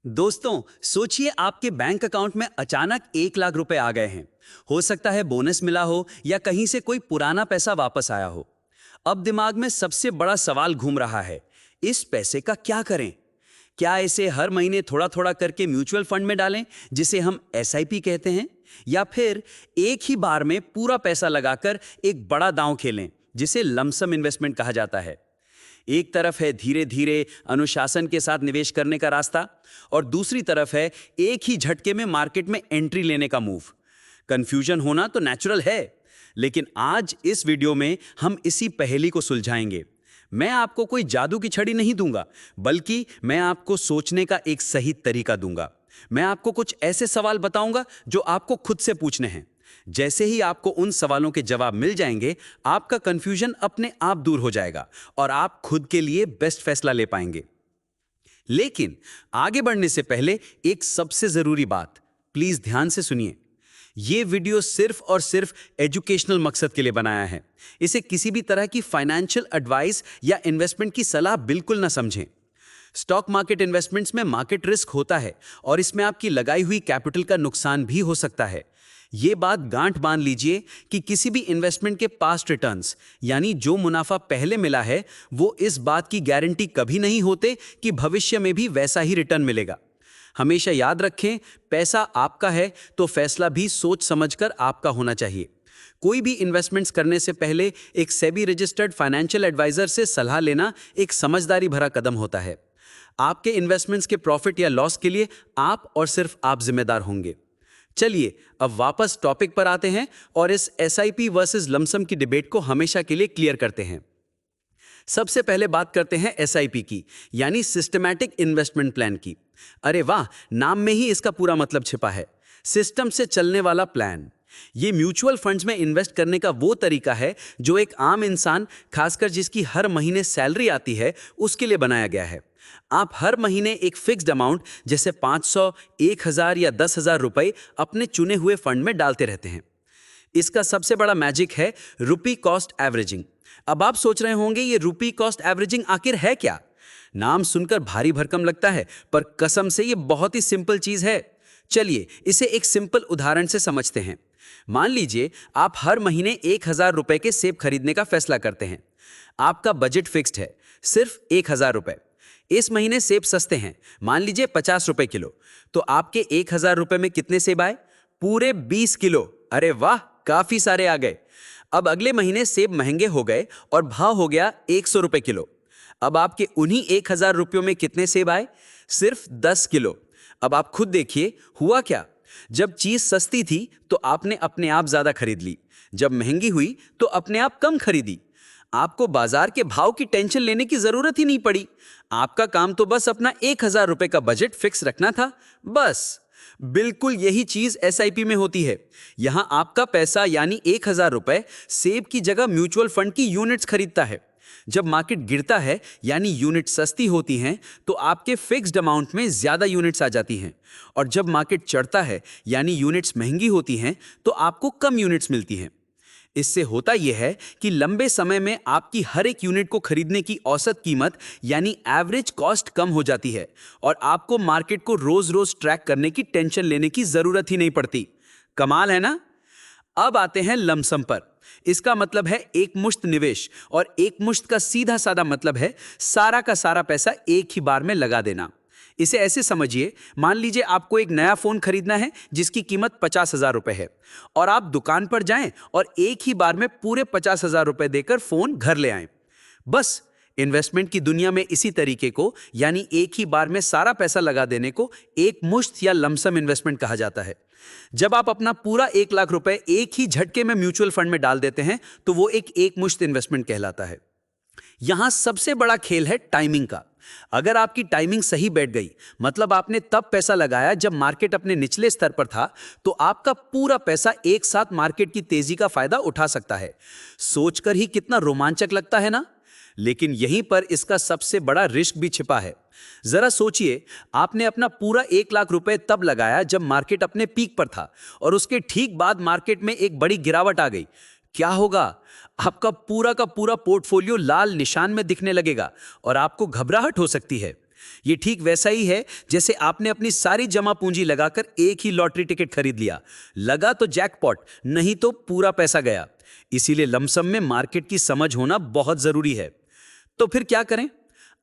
दोस्तों, सोचिए आपके बैंक अकाउंट में अचानक 1 लाख रुपए आ गए हैं। हो सकता है बोनस मिला हो या कहीं से कोई पुराना पैसा वापस आया हो। अब दिमाग में सबसे बड़ा सवाल घूम रहा है, इस पैसे का क्या करें? क्या इसे हर महीने थोड़ा थोड़ा करके म्यूचुअल फंड में डालें, जिसे हम एसआईपी कहते हैं, या फिर एक ही बार में पूरा पैसा लगाकर एक बड़ा दांव खेलें, जिसे लमसम इन्वेस्टमेंट कहा जाता है। एक तरफ है धीरे धीरे अनुशासन के साथ निवेश करने का रास्ता, और दूसरी तरफ है एक ही झटके में मार्केट में एंट्री लेने का मूव। कंफ्यूजन होना तो नेचुरल है, लेकिन आज इस वीडियो में हम इसी पहेली को सुलझाएंगे। मैं आपको कोई जादू की छड़ी नहीं दूंगा, बल्कि मैं आपको सोचने का एक सही तरीका दूंगा। मैं आपको कुछ ऐसे सवाल बताऊंगा जो आपको खुद से पूछने हैं। जैसे ही आपको उन सवालों के जवाब मिल जाएंगे, आपका कंफ्यूजन अपने आप दूर हो जाएगा और आप खुद के लिए बेस्ट फैसला ले पाएंगे। लेकिन आगे बढ़ने से पहले एक सबसे जरूरी बात, प्लीज ध्यान से सुनिए। यह वीडियो सिर्फ और सिर्फ एजुकेशनल मकसद के लिए बनाया है। इसे किसी भी तरह की फाइनेंशियल एडवाइस या इन्वेस्टमेंट की सलाह बिल्कुल ना समझें। स्टॉक मार्केट इन्वेस्टमेंट्स में मार्केट रिस्क होता है और इसमें आपकी लगाई हुई कैपिटल का नुकसान भी हो सकता है। यह बात गांठ बांध लीजिए कि किसी भी इन्वेस्टमेंट के पास्ट रिटर्न्स, यानी जो मुनाफा पहले मिला है, वो इस बात की गारंटी कभी नहीं होते कि भविष्य में भी वैसा ही रिटर्न मिलेगा। हमेशा याद रखें, पैसा आपका है तो फैसला भी सोच समझकर आपका होना चाहिए। कोई भी इन्वेस्टमेंट्स करने से पहले एक सेबी रजिस्टर्ड फाइनेंशियल एडवाइजर से सलाह लेना एक समझदारी भरा कदम होता है। आपके इन्वेस्टमेंट्स के प्रॉफिट या लॉस के लिए आप और सिर्फ आप जिम्मेदार होंगे। चलिए अब वापस टॉपिक पर आते हैं और इस एसआईपी वर्सेस लमसम की डिबेट को हमेशा के लिए क्लियर करते हैं। सबसे पहले बात करते हैं एसआईपी की, यानी सिस्टमैटिक इन्वेस्टमेंट प्लान की। अरे वाह, नाम में ही इसका पूरा मतलब छिपा है, सिस्टम से चलने वाला प्लान। ये म्यूचुअल फंड्स में इन्वेस्ट करने का वो तरीका है जो एक आम इंसान, खासकर जिसकी हर महीने सैलरी आती है, उसके लिए बनाया गया है। आप हर महीने एक फिक्स्ड अमाउंट जैसे 500, 1000 या 10,000 रुपए अपने चुने हुए फंड में डालते रहते हैं। इसका सबसे बड़ा मैजिक है रुपी कॉस्ट एवरेजिंग। अब आप सोच रहे होंगे, ये रुपी कॉस्ट एवरेजिंग आखिर है क्या? नाम सुनकर भारी भरकम लगता है, पर कसम से ये बहुत ही सिंपल चीज है। चलिए इसे एक सिंपल उदाहरण से समझते हैं। मान लीजिए आप हर महीने 1000 रुपए के सेब खरीदने का फैसला करते हैं। आपका बजट फिक्स्ड है, सिर्फ 1000 रुपए। इस महीने सेब सस्ते हैं, मान लीजिए 50 रुपए किलो। तो आपके 1000 रुपए में कितने सेब आए? पूरे 20 किलो। अरे वाह, काफी सारे आ गए। अब अगले महीने सेब महंगे हो गए और भाव हो गया 100 रुपए किलो। अब आपके उन्हीं 1000 रुपयों में कितने सेब आए? सिर्फ 10 किलो। अब आप खुद देखिए, हुआ क्या? जब चीज सस्ती थी तो आपने अपने आप ज्यादा खरीद ली, जब महंगी हुई तो अपने आप कम खरीदी। आपको बाजार के भाव की टेंशन लेने की जरूरत ही नहीं पड़ी। आपका काम तो बस अपना 1000 रुपए का बजट फिक्स रखना था, बस। बिल्कुल यही चीज एसआईपी में होती है। यहां आपका पैसा यानी 1000 रुपए सेब की जगह म्यूचुअल फंड की यूनिट्स खरीदता है। जब मार्केट गिरता है यानी यूनिट सस्ती होती हैं, तो आपके फिक्स्ड अमाउंट में ज्यादा यूनिट्स आ जाती हैं, और जब मार्केट चढ़ता है यानी यूनिट्स महंगी होती हैं, तो आपको कम यूनिट्स मिलती हैं। इससे होता यह है कि लंबे समय में आपकी हर एक यूनिट को खरीदने की औसत कीमत यानी एवरेज कॉस्ट कम हो जाती है, और आपको मार्केट को रोज रोज ट्रैक करने की टेंशन लेने की जरूरत ही नहीं पड़ती। कमाल है ना? अब आते हैं लमसम पर। इसका मतलब है एक मुश्त निवेश, और एक मुश्त का सीधा साधा मतलब है सारा का सारा पैसा एक ही बार में लगा देना। इसे ऐसे समझिए, मान लीजिए आपको एक नया फोन खरीदना है जिसकी कीमत 50,000 रुपए है, और आप दुकान पर जाएं और एक ही बार में पूरे 50,000 रुपए देकर फोन घर ले आएं। बस इन्वेस्टमेंट की दुनिया में इसी तरीके को, यानी एक ही बार में सारा पैसा लगा देने को एक मुश्त या लमसम इन्वेस्टमेंट कहा जाता है। जब आप अपना पूरा 1 लाख रुपए एक ही झटके में म्यूचुअल फंड में डाल देते हैं, तो वो एक मुश्त इन्वेस्टमेंट कहलाता है। यहां सबसे बड़ा खेल है टाइमिंग का। अगर आपकी टाइमिंग सही बैठ गई, मतलब आपने तब पैसा लगाया जब मार्केट अपने निचले स्तर पर था, तो आपका पूरा पैसा एक साथ मार्केट की तेजी का फायदा उठा सकता है। सोचकर ही कितना रोमांचक लगता है ना? लेकिन यहीं पर इसका सबसे बड़ा रिस्क भी छिपा है। जरा सोचिए, आपने अपना पूरा 1 लाख रुपए तब लगाया जब मार्केट अपने पीक पर था, और उसके ठीक बाद मार्केट में एक बड़ी गिरावट आ गई। क्या होगा? आपका पूरा का पूरा पोर्टफोलियो लाल निशान में दिखने लगेगा और आपको घबराहट हो सकती है। ये ठीक वैसा ही है जैसे आपने अपनी सारी जमा पूंजी लगाकर एक ही लॉटरी टिकट खरीद लिया। लगा तो जैकपॉट, नहीं तो पूरा पैसा गया। इसीलिए लमसम में मार्केट की समझ होना बहुत जरूरी है। तो फिर क्या करें?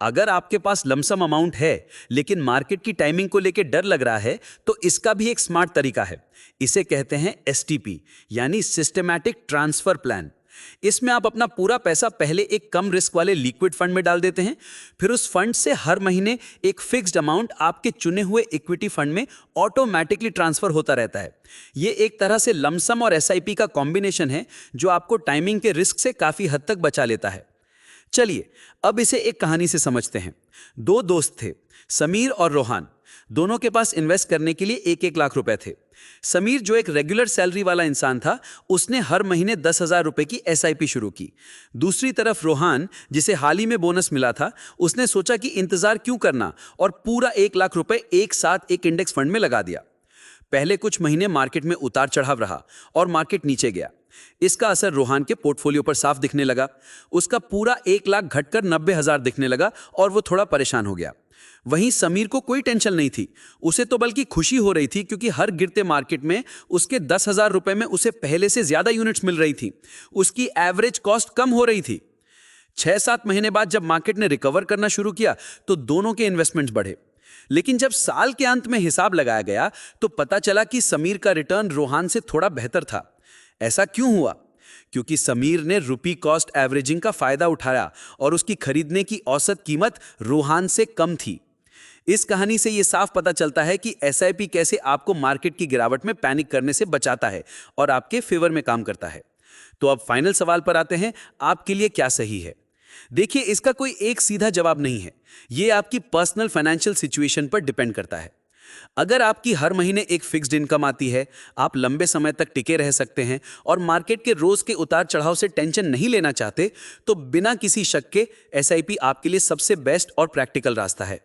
अगर आपके पास लमसम अमाउंट है लेकिन मार्केट की टाइमिंग को लेकर डर लग रहा है, तो इसका भी एक स्मार्ट तरीका है। इसे कहते हैं एसटीपी, यानी सिस्टमैटिक ट्रांसफर प्लान। इसमें आप अपना पूरा पैसा पहले एक कम रिस्क वाले लिक्विड फंड में डाल देते हैं, फिर उस फंड से हर महीने एक फिक्स्ड अमाउंट आपके चुने हुए इक्विटी फंड में ऑटोमेटिकली ट्रांसफर होता रहता है। यह एक तरह से लमसम और एसआईपी का कॉम्बिनेशन है जो आपको टाइमिंग के रिस्क से काफी हद तक बचा लेता है। चलिए अब इसे एक कहानी से समझते हैं। दो दोस्त थे, समीर और रोहान। दोनों के पास इन्वेस्ट करने के लिए एक एक लाख रुपए थे। समीर, जो एक रेगुलर सैलरी वाला इंसान था, उसने हर महीने 10,000 रुपए की एसआईपी शुरू की। दूसरी तरफ रोहान, जिसे हाल ही में बोनस मिला था, उसने सोचा कि इंतजार क्यों करना और पूरा 1 लाख रुपए एक साथ एक इंडेक्स फंड में लगा दिया। पहले कुछ महीने मार्केट में उतार चढ़ाव रहा और मार्केट नीचे गया। इसका असर रोहान के पोर्टफोलियो पर साफ दिखने लगा। उसका पूरा 1 लाख घटकर 90,000 दिखने लगा और वो थोड़ा परेशान हो गया। वहीं समीर को कोई टेंशन नहीं थी। उसे तो बल्कि खुशी हो रही थी, क्योंकि हर गिरते मार्केट में उसके 10,000 रुपए में उसे पहले से ज्यादा यूनिट्स मिल रही थी। उसकी एवरेज कॉस्ट कम हो रही थी। 6-7 महीने बाद जब मार्केट ने रिकवर करना शुरू किया तो दोनों के इन्वेस्टमेंट्स बढ़े। लेकिन जब साल के अंत में हिसाब लगाया गया तो पता चला कि समीर का रिटर्न रोहान से थोड़ा बेहतर था। ऐसा क्यों हुआ? क्योंकि समीर ने रुपी कॉस्ट एवरेजिंग का फायदा उठाया और उसकी खरीदने की औसत कीमत रोहान से कम थी। इस कहानी से यह साफ पता चलता है कि एसआईपी कैसे आपको मार्केट की गिरावट में पैनिक करने से बचाता है और आपके फेवर में काम करता है। तो अब फाइनल सवाल पर आते हैं, आपके लिए क्या सही है? देखिए, इसका कोई एक सीधा जवाब नहीं है। यह आपकी पर्सनल फाइनेंशियल सिचुएशन पर डिपेंड करता है। अगर आपकी हर महीने एक फिक्स्ड इनकम आती है, आप लंबे समय तक टिके रह सकते हैं और मार्केट के रोज के उतार चढ़ाव से टेंशन नहीं लेना चाहते, तो बिना किसी शक के एसआईपी आपके लिए सबसे बेस्ट और प्रैक्टिकल रास्ता है।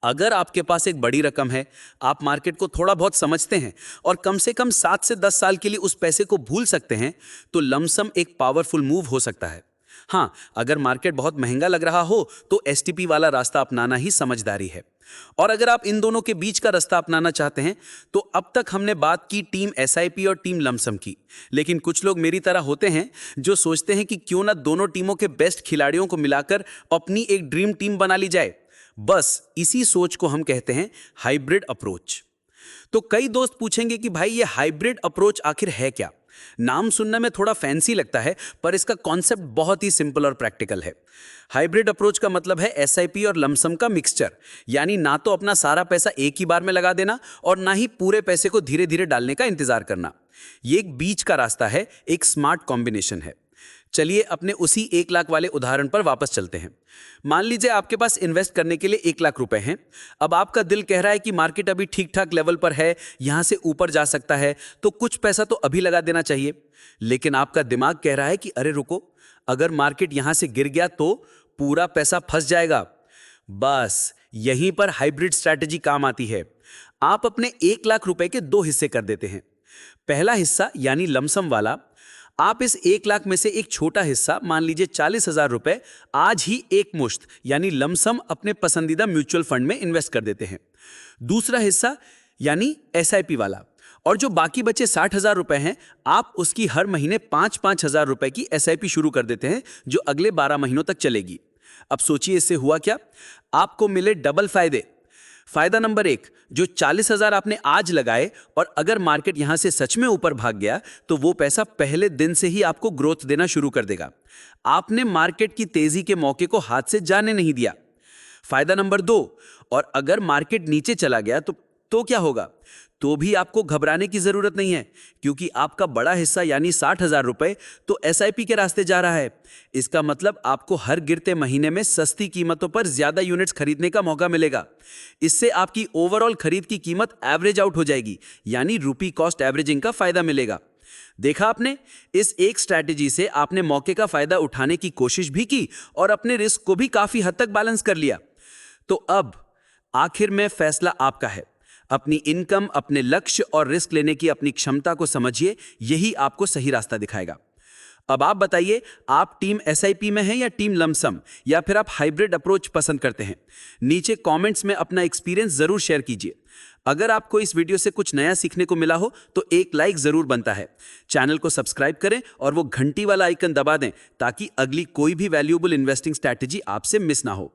अगर आपके पास एक बड़ी रकम है, आप मार्केट को थोड़ा बहुत समझते हैं और कम से कम 7 से 10 साल के लिए उस पैसे को भूल सकते हैं, तो लमसम एक पावरफुल मूव हो सकता है। हाँ, अगर मार्केट बहुत महंगा लग रहा हो तो एसटीपी वाला रास्ता अपनाना ही समझदारी है। और अगर आप इन दोनों के बीच का रास्ता अपनाना चाहते हैं, तो अब तक हमने बात की टीम एसआईपी और टीम लमसम की। लेकिन कुछ लोग मेरी तरह होते हैं जो सोचते हैं कि क्यों ना दोनों टीमों के बेस्ट खिलाड़ियों को मिलाकर अपनी एक ड्रीम टीम बना ली जाए। बस इसी सोच को हम कहते हैं हाइब्रिड अप्रोच। तो कई दोस्त पूछेंगे कि भाई, ये हाइब्रिड अप्रोच आखिर है क्या? नाम सुनने में थोड़ा फैंसी लगता है, पर इसका कॉन्सेप्ट बहुत ही सिंपल और प्रैक्टिकल है। हाइब्रिड अप्रोच का मतलब है एसआईपी और लमसम का मिक्सचर, यानी ना तो अपना सारा पैसा एक ही बार में लगा देना और ना ही पूरे पैसे को धीरे धीरे डालने का इंतजार करना। ये एक बीच का रास्ता है, एक स्मार्ट कॉम्बिनेशन है। चलिए अपने उसी 1 लाख वाले उदाहरण पर वापस चलते हैं। मान लीजिए आपके पास इन्वेस्ट करने के लिए 1 लाख रुपए हैं। अब आपका दिल कह रहा है कि मार्केट अभी ठीक ठाक लेवल पर है, यहां से ऊपर जा सकता है, तो कुछ पैसा तो अभी लगा देना चाहिए। लेकिन आपका दिमाग कह रहा है कि अरे रुको, अगर मार्केट यहां से गिर गया तो पूरा पैसा फंस जाएगा। बस यहीं पर हाइब्रिड स्ट्रैटेजी काम आती है। आप अपने 1 लाख रुपए के 2 हिस्से कर देते हैं। पहला हिस्सा यानी लमसम वाला, आप इस 1 लाख में से एक छोटा हिस्सा, मान लीजिए 40,000 रुपए, आज ही एक मुश्त यानी लमसम अपने पसंदीदा म्यूचुअल फंड में इन्वेस्ट कर देते हैं। दूसरा हिस्सा यानी एसआईपी वाला, और जो बाकी बचे 60,000 रुपए हैं, आप उसकी हर महीने 5-5 हजार रुपए की एसआईपी शुरू कर देते हैं, जो अगले 12 महीनों तक चलेगी। अब सोचिए इससे हुआ क्या? आपको मिले डबल फायदे। फायदा नंबर 1, जो 40,000 आपने आज लगाए और अगर मार्केट यहां से सच में ऊपर भाग गया तो वो पैसा पहले दिन से ही आपको ग्रोथ देना शुरू कर देगा। आपने मार्केट की तेजी के मौके को हाथ से जाने नहीं दिया। फायदा नंबर 2, और अगर मार्केट नीचे चला गया तो क्या होगा? तो भी आपको घबराने की जरूरत नहीं है, क्योंकि आपका बड़ा हिस्सा यानी 60,000 रुपए तो एसआईपी के रास्ते जा रहा है। इसका मतलब आपको हर गिरते महीने में सस्ती कीमतों पर ज्यादा यूनिट्स खरीदने का मौका मिलेगा। इससे आपकी ओवरऑल खरीद की कीमत एवरेज आउट हो जाएगी, यानी रुपी कॉस्ट एवरेजिंग का फायदा मिलेगा। देखा आपने, इस एक स्ट्रैटेजी से आपने मौके का फायदा उठाने की कोशिश भी की और अपने रिस्क को भी काफी हद तक बैलेंस कर लिया। तो अब आखिर में फैसला आपका है। अपनी इनकम, अपने लक्ष्य और रिस्क लेने की अपनी क्षमता को समझिए, यही आपको सही रास्ता दिखाएगा। अब आप बताइए, आप टीम एसआईपी में हैं या टीम लमसम, या फिर आप हाइब्रिड अप्रोच पसंद करते हैं? नीचे कमेंट्स में अपना एक्सपीरियंस जरूर शेयर कीजिए। अगर आपको इस वीडियो से कुछ नया सीखने को मिला हो तो एक लाइक जरूर बनता है। चैनल को सब्सक्राइब करें और वो घंटी वाला आइकन दबा दें ताकि अगली कोई भी वैल्यूएबल इन्वेस्टिंग स्ट्रैटेजी आपसे मिस ना हो।